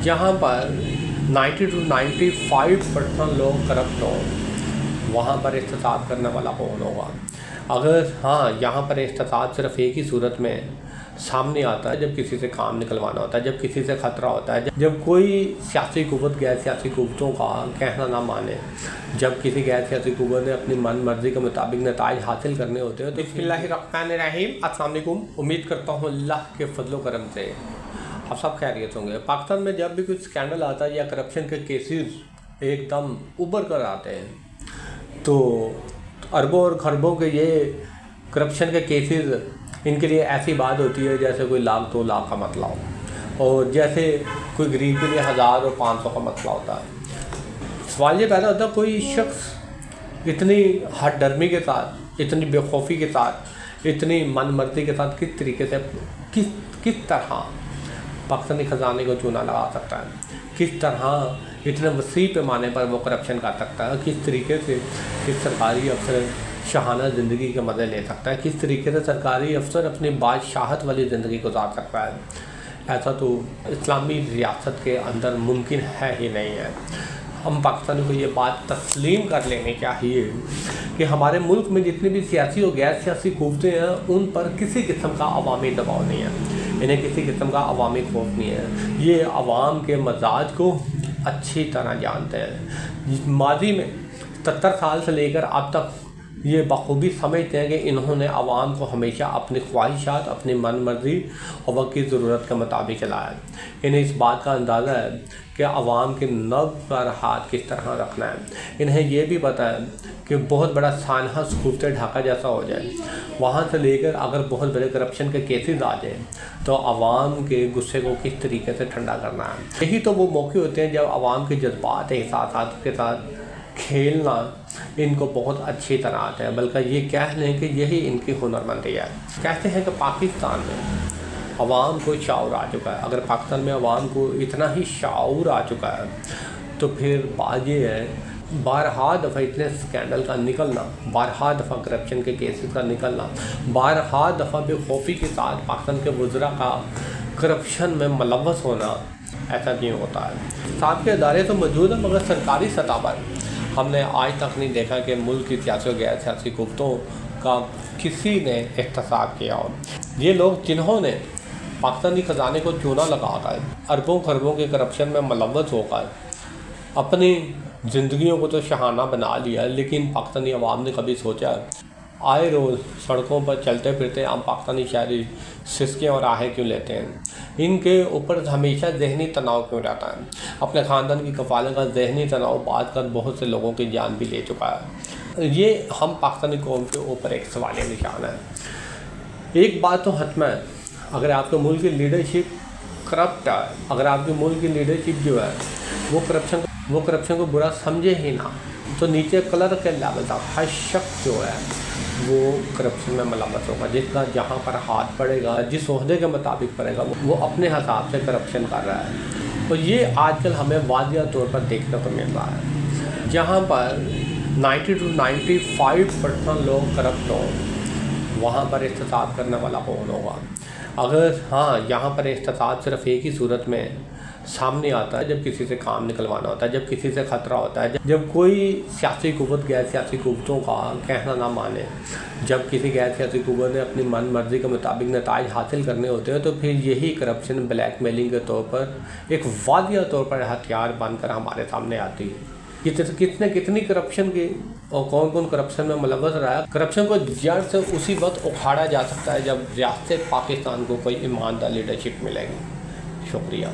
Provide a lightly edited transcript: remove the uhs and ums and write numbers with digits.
जहाँ पर 90 to 95% लोग करप्ट हों, वहाँ पर एहतसाब करने वाला कौन होगा? अगर हाँ, यहाँ पर एहतसाब सिर्फ एक ही सूरत में सामने आता है, जब किसी से काम निकलवाना होता है, जब किसी से ख़तरा होता है, जब कोई सियासी कुव्वत गैर सियासी कुव्वतों का कहना ना माने, जब किसी गैर सियासी कुव्वत ने अपनी मन मर्जी के मुताबिक नताइज हासिल करने होते हैं। तो बिस्मिल्लाहिर्रहमानिर्रहीम, अस्सलाम वालेकुम। उम्मीद करता हूँ अल्लाह के फजलो करम से आप सब खैरियत होंगे। पाकिस्तान में जब भी कुछ स्कैंडल आता है या करप्शन के केसेस एकदम उभर कर आते हैं, तो अरबों और खरबों के ये करप्शन के केसेस इनके लिए ऐसी बात होती है जैसे कोई लाख 2 लाख का मसला हो, और जैसे कोई गरीब के लिए 1000 और 500 का मसला होता है। सवाल ये पैदा होता है, कोई शख्स इतनी हद डर्मी के साथ, इतनी बेखौफी के साथ, इतनी मनमर्जी के साथ किस तरीके से किस तरह पाकिस्तानी ख़जाने को चूना लगा सकता है, किस तरह इतने वसी पैमाने पर वो करप्शन कर सकता है, किस तरीके से इस सरकारी अफसर शाहाना ज़िंदगी के मज़े ले सकता है, किस तरीके से सरकारी अफसर अपनी बादशाहत वाली ज़िंदगी गुजार सकता है। ऐसा तो इस्लामी रियासत के अंदर मुमकिन है ही नहीं है। हम पाकिस्तानी को ये बात तस्लीम कर लेनी चाहिए कि हमारे मुल्क में जितनी भी सियासी और गैर सियासी क़ुव्वतें हैं, उन पर किसी किस्म का अवामी दबाव नहीं है, इन्हें किसी किस्म का अवामी खौफ नहीं है। ये अवाम के मजाज को अच्छी तरह जानते हैं। माजी में 70 साल से लेकर अब तक ये बखूबी समझते हैं कि इन्होंने आवाम को हमेशा अपनी ख्वाहिशात, अपनी मन मर्जी और वक्त की ज़रूरत के मुताबिक चलाया है। इन्हें इस बात का अंदाज़ा है कि आवाम के नब्ज़ पर हाथ किस तरह रखना है। इन्हें यह भी पता है कि बहुत बड़ा सानहा सूरत ढाका जैसा हो जाए, वहाँ से लेकर अगर बहुत बड़े करप्शन के केसेस आ जाए तो आवाम के गुस्से को किस तरीके से ठंडा करना है। यही तो वो मौके होते हैं जब आवाम के जज्बात, एहसास के साथ खेलना इनको बहुत अच्छी तरह आता है। बल्कि ये कह लें कि यही इनकी हुनरमंदी है। कहते हैं कि पाकिस्तान में अवाम को शाऊर आ चुका है। अगर पाकिस्तान में अवाम को इतना ही शाऊर आ चुका है तो फिर बात ये है, बारहा दफ़ा इतने स्कैंडल का निकलना, बारहा दफ़ा करप्शन के केसेस का निकलना, बारहा दफ़ा बेखौफी के साथ पाकिस्तान के वज़रा का करप्शन में मुलव्वस होना, ऐसा क्यों होता है? साथ के अदारे तो मौजूद हैं, मगर सरकारी सतह पर हमने आज तक नहीं देखा कि मुल्क की सियासी और गैर सियासी क़ुव्वतों का किसी ने एहतसाब किया हो। ये लोग जिन्होंने पाकिस्तानी ख़जाने को चूना लगाकर अरबों खरबों के करप्शन में मुलव्वस होकर अपनी ज़िंदगियों को तो शहाना बना लिया, लेकिन पाकिस्तानी अवाम ने कभी सोचा? आए रोज़ सड़कों पर चलते फिरते आम पाकिस्तानी शहरी सिसकें और आहें क्यों लेते हैं? इनके ऊपर हमेशा ज़हनी तनाव क्यों रहता है? अपने ख़ानदान की कफ़ालत का ज़हनी तनाव बात कर बहुत से लोगों की जान भी ले चुका है। ये हम पाकिस्तानी कौम के ऊपर एक सवालिया निशान है। एक बात तो हतम है, अगर आपके मुल्क की लीडरशिप करप्ट है, अगर आपके मुल्क की लीडरशिप जो है वो करप्शन को बुरा समझे ही ना, तो नीचे कलर के लेवल तक हर शख्स जो है वो करप्शन में मुलव्वस होगा। जिसका जहाँ पर हाथ पड़ेगा, जिस ओहदे के मुताबिक पड़ेगा, वो अपने हिसाब से करप्शन कर रहा है। और ये आजकल हमें वाज़िया तौर पर देखने को मिल रहा है। जहाँ पर 90 to 95% लोग करप्ट हों, वहाँ पर एहतसाब करने वाला कौन होगा? अगर हाँ, यहाँ पर एहतसाब सिर्फ एक ही सूरत में सामने आता है, जब किसी से काम निकलवाना होता है, जब किसी से ख़तरा होता है, जब कोई सियासी कुव्वत गैर सियासी कुव्वतों का कहना ना माने, जब किसी गैर सियासी कुव्वत ने अपनी मन मर्जी के मुताबिक नताइज हासिल करने होते हैं, तो फिर यही करप्शन ब्लैकमेलिंग के तौर पर एक वादिया तौर पर हथियार बनकर हमारे सामने आती है। कितनी करप्शन की और कौन कौन करप्शन में मुलव्वस रहा है। करप्शन को जड़ से उसी वक्त उखाड़ा जा सकता है जब रियासत पाकिस्तान को कोई ईमानदार लीडरशिप मिलेगी। शुक्रिया।